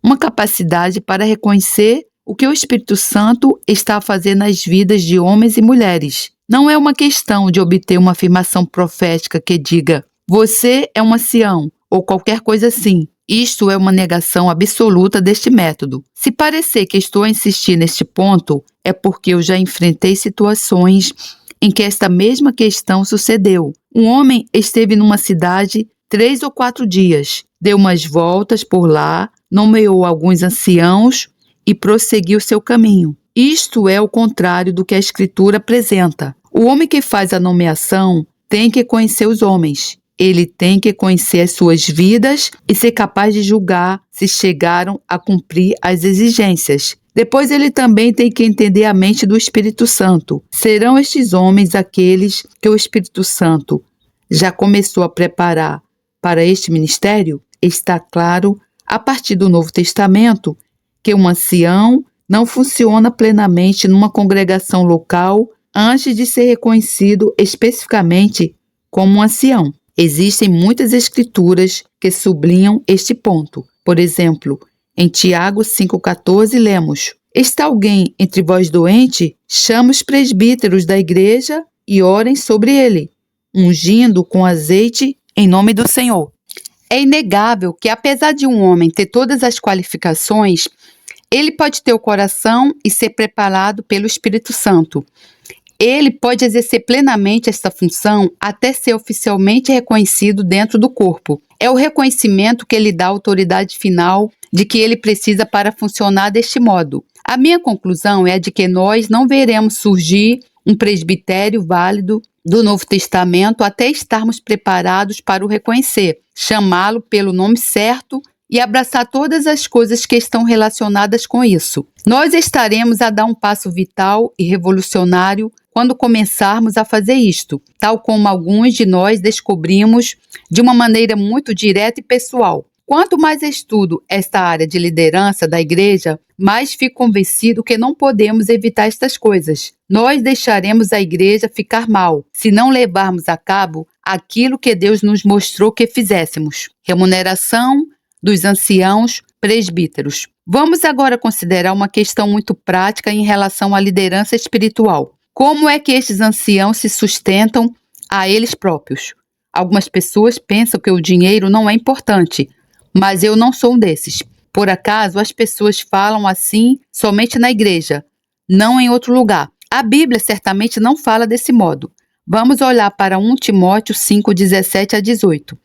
uma capacidade para reconhecer o que o Espírito Santo está a fazer nas vidas de homens e mulheres. Não é uma questão de obter uma afirmação profética que diga "você é um ancião" ou qualquer coisa assim. Isto é uma negação absoluta deste método. Se parecer que estou a insistir neste ponto, é porque eu já enfrentei situações em que esta mesma questão sucedeu. Um homem esteve numa cidade 3 ou 4 dias, deu umas voltas por lá, nomeou alguns anciãos e prosseguiu seu caminho. Isto é o contrário do que a Escritura apresenta. O homem que faz a nomeação tem que conhecer os homens. Ele tem que conhecer as suas vidas e ser capaz de julgar se chegaram a cumprir as exigências. Depois ele também tem que entender a mente do Espírito Santo. Serão estes homens aqueles que o Espírito Santo já começou a preparar para este ministério? Está claro, a partir do Novo Testamento, que um ancião não funciona plenamente numa congregação local antes de ser reconhecido especificamente como um ancião. Existem muitas escrituras que sublinham este ponto. Por exemplo, em Tiago 5,14 lemos: "Está alguém entre vós doente? Chama os presbíteros da igreja e orem sobre ele, ungindo com azeite em nome do Senhor." É inegável que, apesar de um homem ter todas as qualificações, ele pode ter o coração e ser preparado pelo Espírito Santo. Ele pode exercer plenamente esta função até ser oficialmente reconhecido dentro do corpo. É o reconhecimento que lhe dá a autoridade final de que ele precisa para funcionar deste modo. A minha conclusão é a de que nós não veremos surgir um presbitério válido do Novo Testamento até estarmos preparados para o reconhecer, chamá-lo pelo nome certo e abraçar todas as coisas que estão relacionadas com isso. Nós estaremos a dar um passo vital e revolucionário quando começarmos a fazer isto, tal como alguns de nós descobrimos de uma maneira muito direta e pessoal. Quanto mais estudo esta área de liderança da igreja, mais fico convencido que não podemos evitar estas coisas. Nós deixaremos a igreja ficar mal se não levarmos a cabo aquilo que Deus nos mostrou que fizéssemos. Remuneração dos anciãos presbíteros. Vamos agora considerar uma questão muito prática em relação à liderança espiritual. Como é que estes anciãos se sustentam a eles próprios? Algumas pessoas pensam que o dinheiro não é importante, mas eu não sou um desses. Por acaso, as pessoas falam assim somente na igreja, não em outro lugar. A Bíblia certamente não fala desse modo. Vamos olhar para 1 Timóteo 5, 17 a 18.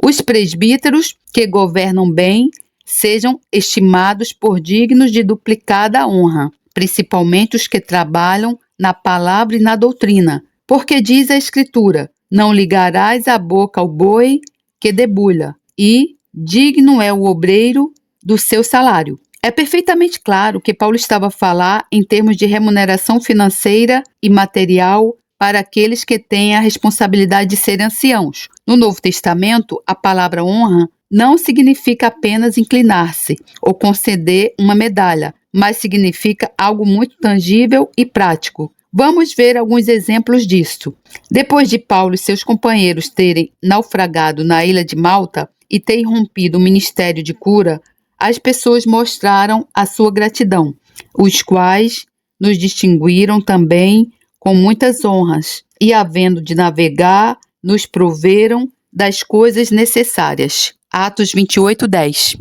Os presbíteros que governam bem sejam estimados por dignos de duplicada honra, principalmente os que trabalham na palavra e na doutrina, porque diz a Escritura: "Não ligarás a boca ao boi que debulha", e "digno é o obreiro do seu salário. É perfeitamente claro que Paulo estava a falar em termos de remuneração financeira e material para aqueles que têm a responsabilidade de serem anciãos. No Novo Testamento, a palavra honra não significa apenas inclinar-se ou conceder uma medalha, mas significa algo muito tangível e prático. Vamos ver alguns exemplos disso. Depois de Paulo e seus companheiros terem naufragado na ilha de Malta e terem rompido o ministério de cura, as pessoas mostraram a sua gratidão, os quais nos distinguiram também com muitas honras, e havendo de navegar, nos proveram das coisas necessárias. Atos 28:10.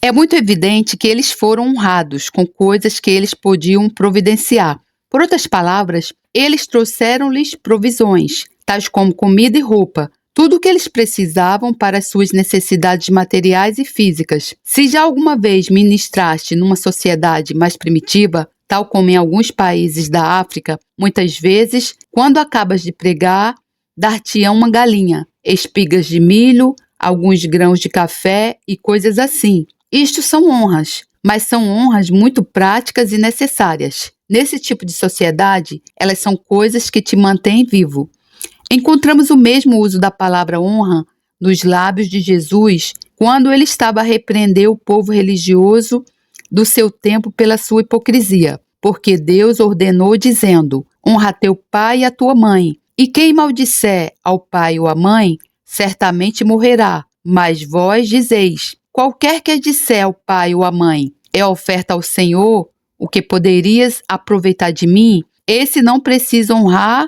É muito evidente que eles foram honrados com coisas que eles podiam providenciar. Por outras palavras, eles trouxeram-lhes provisões, tais como comida e roupa, tudo o que eles precisavam para as suas necessidades materiais e físicas. Se já alguma vez ministraste numa sociedade mais primitiva, tal como em alguns países da África, muitas vezes, quando acabas de pregar, dar-te-ão uma galinha, espigas de milho, alguns grãos de café e coisas assim. Isto são honras, mas são honras muito práticas e necessárias. Nesse tipo de sociedade, elas são coisas que te mantêm vivo. Encontramos o mesmo uso da palavra honra nos lábios de Jesus quando ele estava a repreender o povo religioso do seu tempo pela sua hipocrisia, porque Deus ordenou dizendo: honra teu pai e a tua mãe, e quem maldisser ao pai ou à mãe, certamente morrerá. Mas vós dizeis: qualquer que disser ao pai ou à mãe, é oferta ao Senhor, o que poderias aproveitar de mim, esse não precisa honrar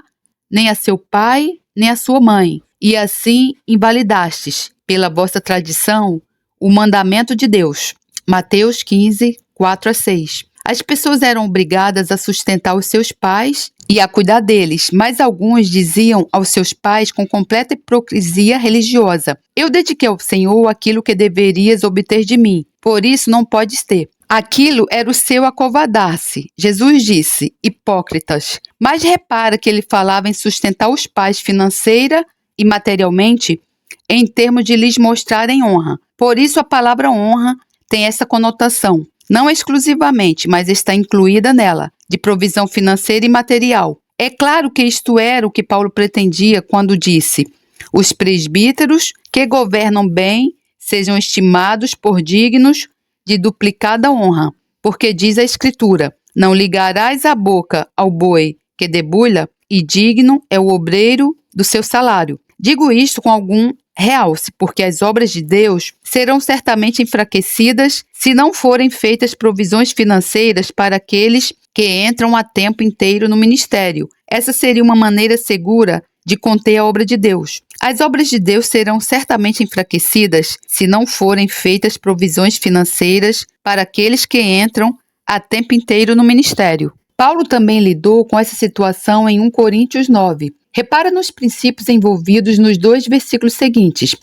nem a seu pai, nem a sua mãe. E assim invalidastes, pela vossa tradição, o mandamento de Deus. Mateus 15, 4-6. As pessoas eram obrigadas a sustentar os seus pais e a cuidar deles, mas alguns diziam aos seus pais com completa hipocrisia religiosa: eu dediquei ao Senhor aquilo que deverias obter de mim, por isso não podes ter. Aquilo era o seu acovardar-se. Jesus disse: hipócritas. Mas repara que ele falava em sustentar os pais financeira e materialmente, em termos de lhes mostrarem honra. Por isso a palavra honra tem essa conotação, não exclusivamente, mas está incluída nela, de provisão financeira e material. É claro que isto era o que Paulo pretendia quando disse: os presbíteros que governam bem sejam estimados por dignos de duplicada honra, porque diz a Escritura: não ligarás a boca ao boi que debulha, e digno é o obreiro do seu salário. Digo isto com algum realce, porque as obras de Deus serão certamente enfraquecidas se não forem feitas provisões financeiras para aqueles que entram a tempo inteiro no ministério. Essa seria uma maneira segura de conter a obra de Deus. As obras de Deus serão certamente enfraquecidas se não forem feitas provisões financeiras para aqueles que entram a tempo inteiro no ministério. Paulo também lidou com essa situação em 1 Coríntios 9. Repara nos princípios envolvidos nos 2 versículos seguintes.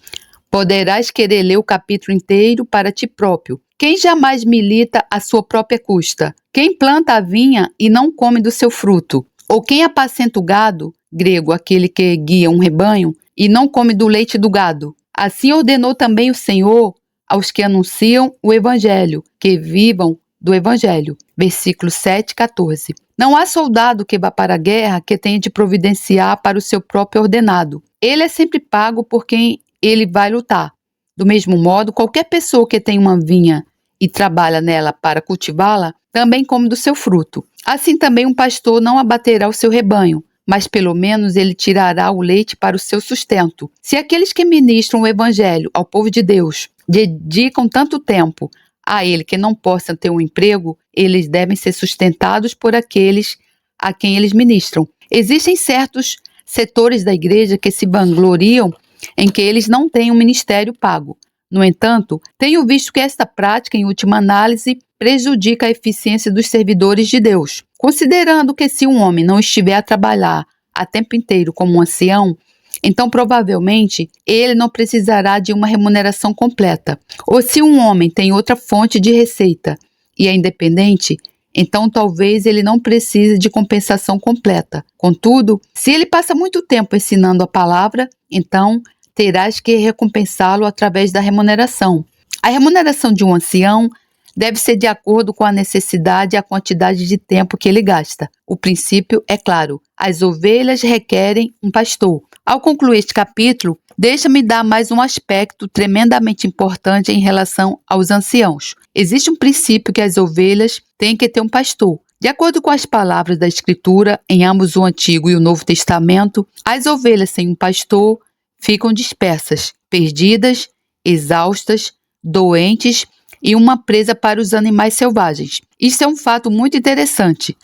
Poderás querer ler o capítulo inteiro para ti próprio. Quem jamais milita à sua própria custa? Quem planta a vinha e não come do seu fruto? Ou quem apacenta o gado, grego, aquele que guia um rebanho, e não come do leite do gado? Assim ordenou também o Senhor aos que anunciam o Evangelho, que vivam do Evangelho. Versículo 7-14. Não há soldado que vá para a guerra que tenha de providenciar para o seu próprio ordenado. Ele é sempre pago por quem ele vai lutar. Do mesmo modo, qualquer pessoa que tem uma vinha e trabalha nela para cultivá-la, também come do seu fruto. Assim também um pastor não abaterá o seu rebanho, mas pelo menos ele tirará o leite para o seu sustento. Se aqueles que ministram o Evangelho ao povo de Deus dedicam tanto tempo a ele que não possam ter um emprego, eles devem ser sustentados por aqueles a quem eles ministram. Existem certos setores da igreja que se vangloriam em que eles não têm um ministério pago. No entanto, tenho visto que esta prática, em última análise, prejudica a eficiência dos servidores de Deus. Considerando que se um homem não estiver a trabalhar a tempo inteiro como um ancião, então provavelmente ele não precisará de uma remuneração completa. Ou se um homem tem outra fonte de receita e é independente, então talvez ele não precise de compensação completa. Contudo, se ele passa muito tempo ensinando a palavra, então terás que recompensá-lo através da remuneração. A remuneração de um ancião deve ser de acordo com a necessidade e a quantidade de tempo que ele gasta. O princípio é claro: as ovelhas requerem um pastor. Ao concluir este capítulo, deixa-me dar mais um aspecto tremendamente importante em relação aos anciãos. Existe um princípio que as ovelhas têm que ter um pastor. De acordo com as palavras da Escritura, em ambos o Antigo e o Novo Testamento, as ovelhas sem um pastor ficam dispersas, perdidas, exaustas, doentes e uma presa para os animais selvagens. Isso é um fato muito interessante.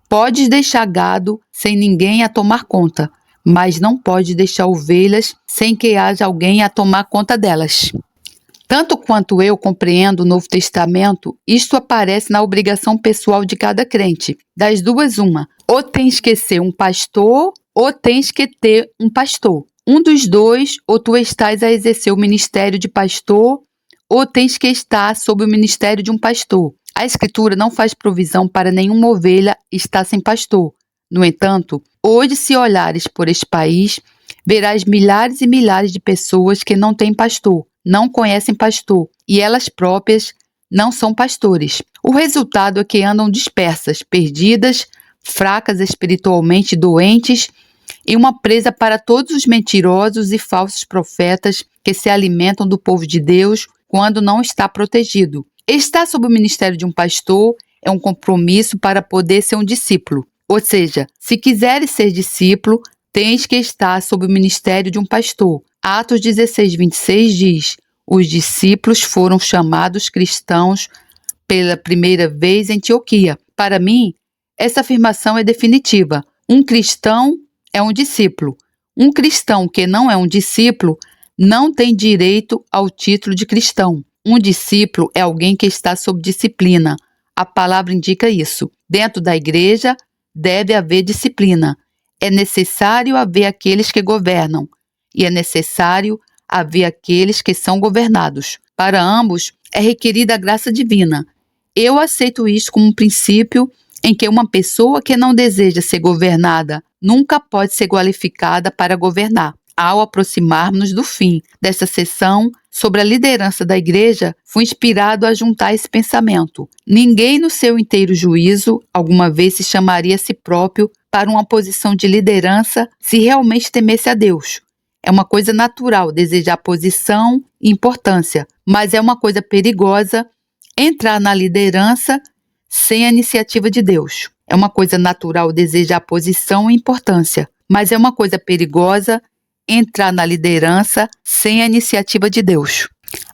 Podes deixar gado sem ninguém a tomar conta, mas não pode deixar ovelhas sem que haja alguém a tomar conta delas. Tanto quanto eu compreendo o Novo Testamento, isto aparece na obrigação pessoal de cada crente. Das duas, uma. Ou tens que ser um pastor, ou tens que ter um pastor. Um dos dois, ou tu estás a exercer o ministério de pastor, ou tens que estar sob o ministério de um pastor. A Escritura não faz provisão para nenhuma ovelha estar sem pastor. No entanto, hoje, se olhares por este país, verás milhares e milhares de pessoas que não têm pastor, não conhecem pastor, e elas próprias não são pastores. O resultado é que andam dispersas, perdidas, fracas espiritualmente, doentes, e uma presa para todos os mentirosos e falsos profetas que se alimentam do povo de Deus quando não está protegido. Estar sob o ministério de um pastor é um compromisso para poder ser um discípulo. Ou seja, se quiseres ser discípulo, tens que estar sob o ministério de um pastor. Atos 16, 26 diz: os discípulos foram chamados cristãos pela primeira vez em Antioquia. Para mim, essa afirmação é definitiva. Um cristão é um discípulo. Um cristão que não é um discípulo não tem direito ao título de cristão. Um discípulo é alguém que está sob disciplina. A palavra indica isso. Dentro da igreja, deve haver disciplina. É necessário haver aqueles que governam e é necessário haver aqueles que são governados. Para ambos, é requerida a graça divina. Eu aceito isso como um princípio em que uma pessoa que não deseja ser governada nunca pode ser qualificada para governar. Ao aproximarmos do fim desta sessão sobre a liderança da igreja, fui inspirado a juntar esse pensamento. Ninguém no seu inteiro juízo alguma vez se chamaria a si próprio para uma posição de liderança se realmente temesse a Deus. É uma coisa natural desejar posição e importância, mas é uma coisa perigosa entrar na liderança sem a iniciativa de Deus. É uma coisa natural desejar posição e importância, mas é uma coisa perigosa entrar na liderança sem a iniciativa de Deus.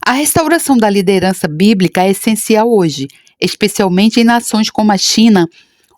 A restauração da liderança bíblica é essencial hoje, especialmente em nações como a China,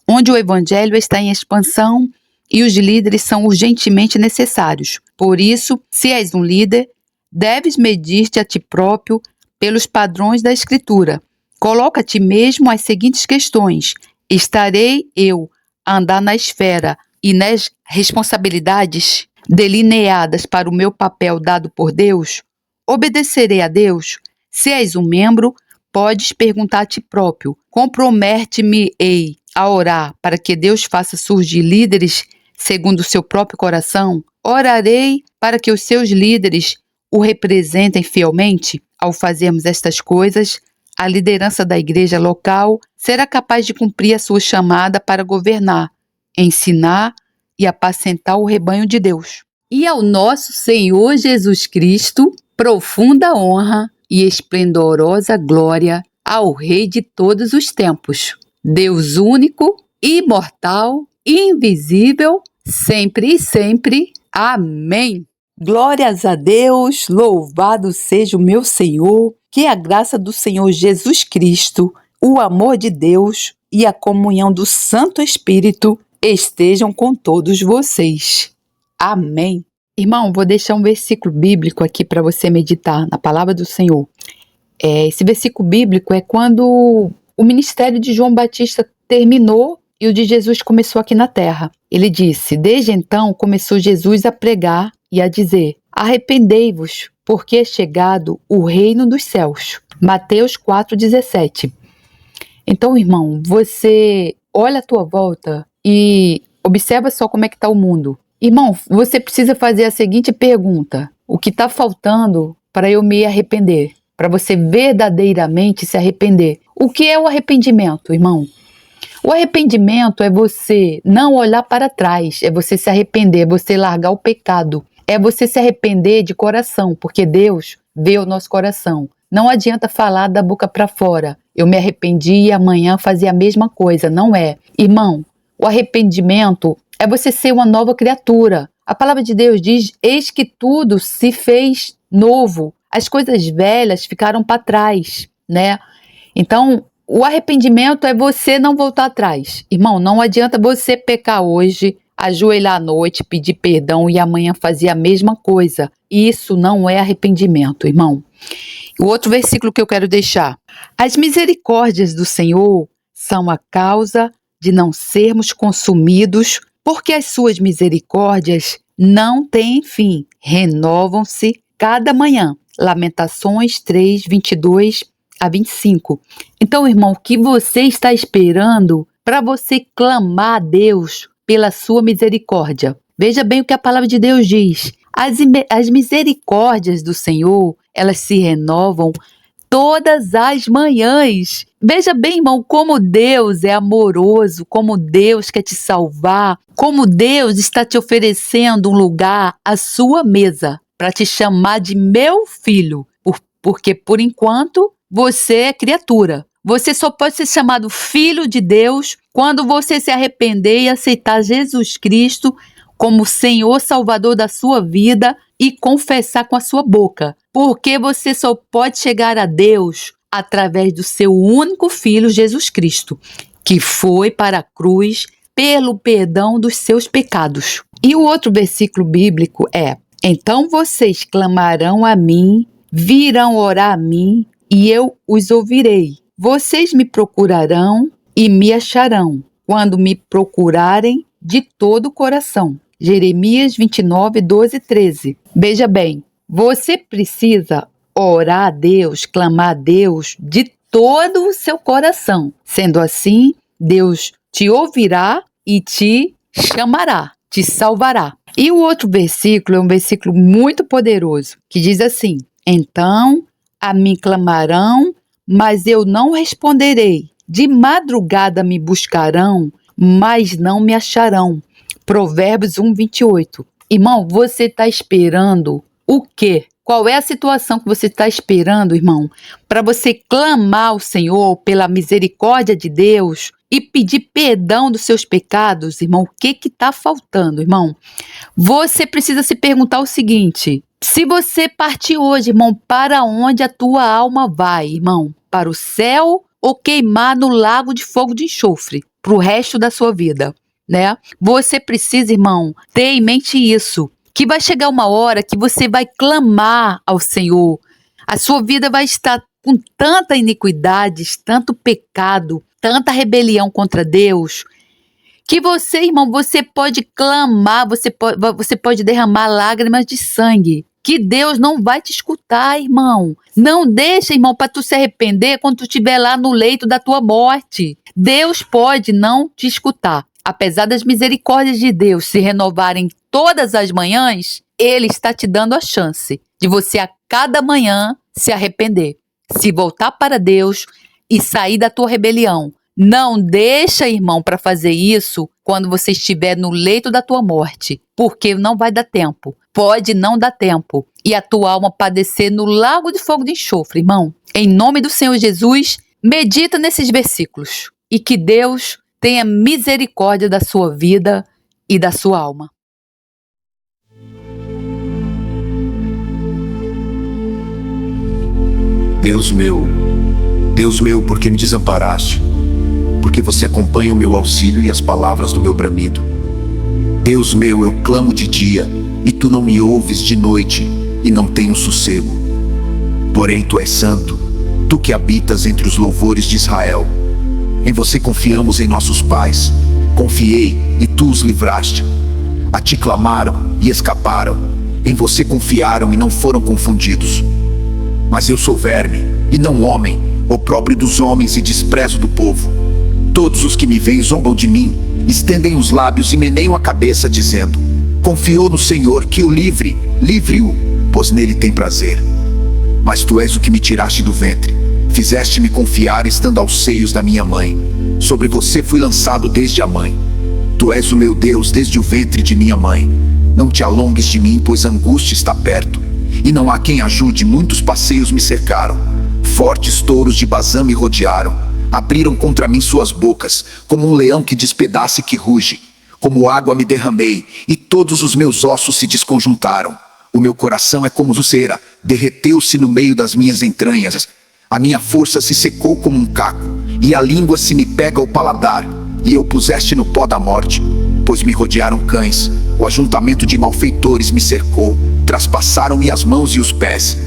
onde o evangelho está em expansão e os líderes são urgentemente necessários. Por isso, se és um líder, deves medir-te a ti próprio pelos padrões da Escritura. Coloca a ti mesmo as seguintes questões: estarei eu a andar na esfera e nas responsabilidades delineadas para o meu papel dado por Deus? Obedecerei a Deus? Se és um membro, podes perguntar a ti próprio: compromete-me-ei a orar para que Deus faça surgir líderes segundo o seu próprio coração? Orarei para que os seus líderes o representem fielmente? Ao fazermos estas coisas, a liderança da igreja local será capaz de cumprir a sua chamada para governar, ensinar e apacentar o rebanho de Deus. E ao nosso Senhor Jesus Cristo, profunda honra e esplendorosa glória ao Rei de todos os tempos, Deus único, imortal, invisível, sempre e sempre. Amém. Glórias a Deus, louvado seja o meu Senhor, que a graça do Senhor Jesus Cristo, o amor de Deus e a comunhão do Santo Espírito estejam com todos vocês. Amém. Irmão, vou deixar um versículo bíblico aqui para você meditar na palavra do Senhor. Esse versículo bíblico é quando o ministério de João Batista terminou e o de Jesus começou aqui na terra. Ele disse: desde então começou Jesus a pregar e a dizer: arrependei-vos, porque é chegado o reino dos céus. Mateus 4,17. Então, irmão, você olha à tua volta e observa só como é que está o mundo. Irmão, você precisa fazer a seguinte pergunta: o que está faltando para eu me arrepender? para você verdadeiramente se arrepender. O que é o arrependimento, irmão? O arrependimento é você não olhar para trás, é você se arrepender, é você largar o pecado, é você se arrepender de coração, porque Deus vê o nosso coração. Não adianta falar da boca para fora, eu me arrependi e amanhã fazia a mesma coisa, não é. Irmão, o arrependimento é você ser uma nova criatura. A palavra de Deus diz, eis que tudo se fez novo, as coisas velhas ficaram para trás, né? Então, o arrependimento é você não voltar atrás. Irmão, não adianta você pecar hoje, ajoelhar à noite, pedir perdão e amanhã fazer a mesma coisa. Isso não é arrependimento, irmão. O outro versículo que eu quero deixar. As misericórdias do Senhor são a causa de não sermos consumidos, porque as suas misericórdias não têm fim, renovam-se cada manhã. Lamentações 3, 22 a 25. Então, irmão, o que você está esperando para você clamar a Deus pela sua misericórdia? Veja bem o que a palavra de Deus diz. As misericórdias do Senhor, elas se renovam todas as manhãs. Veja bem, irmão, como Deus é amoroso, como Deus quer te salvar, como Deus está te oferecendo um lugar à sua mesa para te chamar de meu filho, porque por enquanto você é criatura. Você só pode ser chamado filho de Deus quando você se arrepender e aceitar Jesus Cristo como Senhor Salvador da sua vida e confessar com a sua boca. Porque você só pode chegar a Deus através do seu único Filho, Jesus Cristo, que foi para a cruz pelo perdão dos seus pecados. E o outro versículo bíblico é: então vocês clamarão a mim, virão orar a mim, e eu os ouvirei. Vocês me procurarão e me acharão, quando me procurarem de todo o coração. Jeremias 29, 12 e 13. Veja bem, você precisa orar a Deus, clamar a Deus de todo o seu coração. Sendo assim, Deus te ouvirá e te chamará, te salvará. E o outro versículo é um versículo muito poderoso, que diz assim: então a mim clamarão, mas eu não responderei. De madrugada me buscarão, mas não me acharão. Provérbios 1, 28. Irmão, você está esperando o quê? Qual é a situação que você está esperando, irmão, para você clamar ao Senhor pela misericórdia de Deus e pedir perdão dos seus pecados, irmão? O que está faltando, irmão? Você precisa se perguntar o seguinte: se você partir hoje, irmão, para onde a tua alma vai, irmão? Para o céu ou queimar no lago de fogo de enxofre para o resto da sua vida, né? Você precisa, irmão, ter em mente isso, que vai chegar uma hora que você vai clamar ao Senhor. A sua vida vai estar com tanta iniquidade, tanto pecado, tanta rebelião contra Deus, que você, irmão, você pode clamar, você pode derramar lágrimas de sangue, que Deus não vai te escutar, irmão. Não deixa, irmão, para tu se arrepender quando tu estiver lá no leito da tua morte. Deus pode não te escutar. Apesar das misericórdias de Deus se renovarem todas as manhãs, Ele está te dando a chance de você a cada manhã se arrepender, se voltar para Deus e sair da tua rebelião. Não deixa, irmão, para fazer isso quando você estiver no leito da tua morte, porque não vai dar tempo. Pode não dar tempo e a tua alma padecer no lago de fogo de enxofre, irmão. Em nome do Senhor Jesus, medita nesses versículos e que Deus tenha misericórdia da sua vida e da sua alma. Deus meu, por que me desamparaste? Porque você acompanha o meu auxílio e as palavras do meu bramido. Deus meu, eu clamo de dia, e tu não me ouves de noite, e não tenho sossego. Porém tu és santo, tu que habitas entre os louvores de Israel. Em você confiamos em nossos pais. Confiei, e tu os livraste. A ti clamaram, e escaparam. Em você confiaram, e não foram confundidos. Mas eu sou verme, e não homem, opróbrio dos homens e desprezo do povo. Todos os que me veem zombam de mim, estendem os lábios e meneiam a cabeça, dizendo: confiou no Senhor, que o livre-o, pois nele tem prazer. Mas tu és o que me tiraste do ventre. Fizeste-me confiar estando aos seios da minha mãe. Sobre você fui lançado desde a mãe. Tu és o meu Deus desde o ventre de minha mãe. Não te alongues de mim, pois a angústia está perto. E não há quem ajude, muitos passeios me cercaram. Fortes touros de Bazã me rodearam. Abriram contra mim suas bocas, como um leão que despedaça e que ruge. Como água me derramei, e todos os meus ossos se desconjuntaram. O meu coração é como cera, derreteu-se no meio das minhas entranhas. A minha força se secou como um caco, e a língua se me pega ao paladar. E eu puseste no pó da morte, pois me rodearam cães. O ajuntamento de malfeitores me cercou, traspassaram-me as mãos e os pés.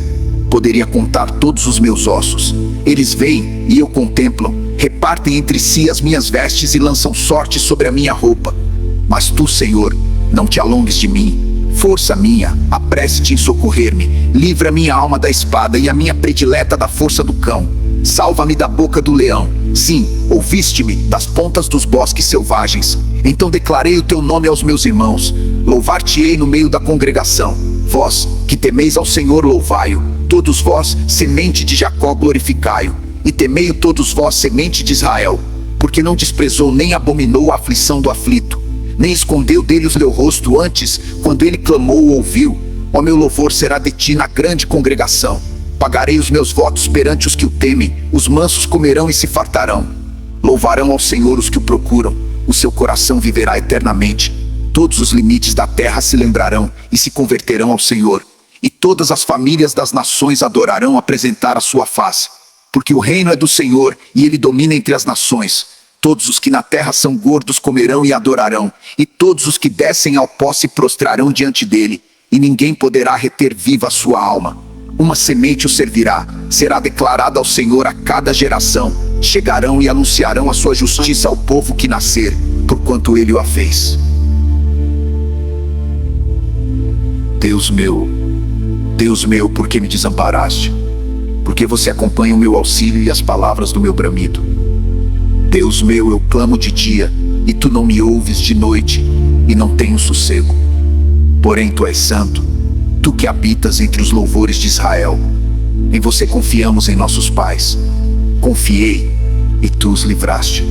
Poderia contar todos os meus ossos. Eles vêm e eu contemplam, repartem entre si as minhas vestes e lançam sorte sobre a minha roupa. Mas tu, Senhor, não te alongues de mim. Força minha, apresse-te em socorrer-me. Livra minha alma da espada e a minha predileta da força do cão. Salva-me da boca do leão. Sim, ouviste-me das pontas dos bosques selvagens. Então declarei o teu nome aos meus irmãos. Louvar-te-ei no meio da congregação. Vós, que temeis ao Senhor, louvai-o. Todos vós, semente de Jacó, glorificai-o. E temei-o todos vós, semente de Israel. Porque não desprezou nem abominou a aflição do aflito, nem escondeu dele o seu rosto. Antes, quando ele clamou, ouviu. Ó, meu louvor será de ti na grande congregação. Pagarei os meus votos perante os que o temem. Os mansos comerão e se fartarão. Louvarão ao Senhor os que o procuram. O seu coração viverá eternamente. Todos os limites da terra se lembrarão e se converterão ao Senhor. E todas as famílias das nações adorarão apresentar a sua face. Porque o reino é do Senhor e ele domina entre as nações. Todos os que na terra são gordos comerão e adorarão. E todos os que descem ao pó se prostrarão diante dele. E ninguém poderá reter viva a sua alma. Uma semente o servirá. Será declarada ao Senhor a cada geração. Chegarão e anunciarão a sua justiça ao povo que nascer, porquanto ele o a fez. Deus meu, por que me desamparaste? Porque você acompanha o meu auxílio e as palavras do meu bramido. Deus meu, eu clamo de dia, e tu não me ouves de noite, e não tenho sossego. Porém tu és santo, tu que habitas entre os louvores de Israel. Em você confiamos em nossos pais. Confiei, e tu os livraste.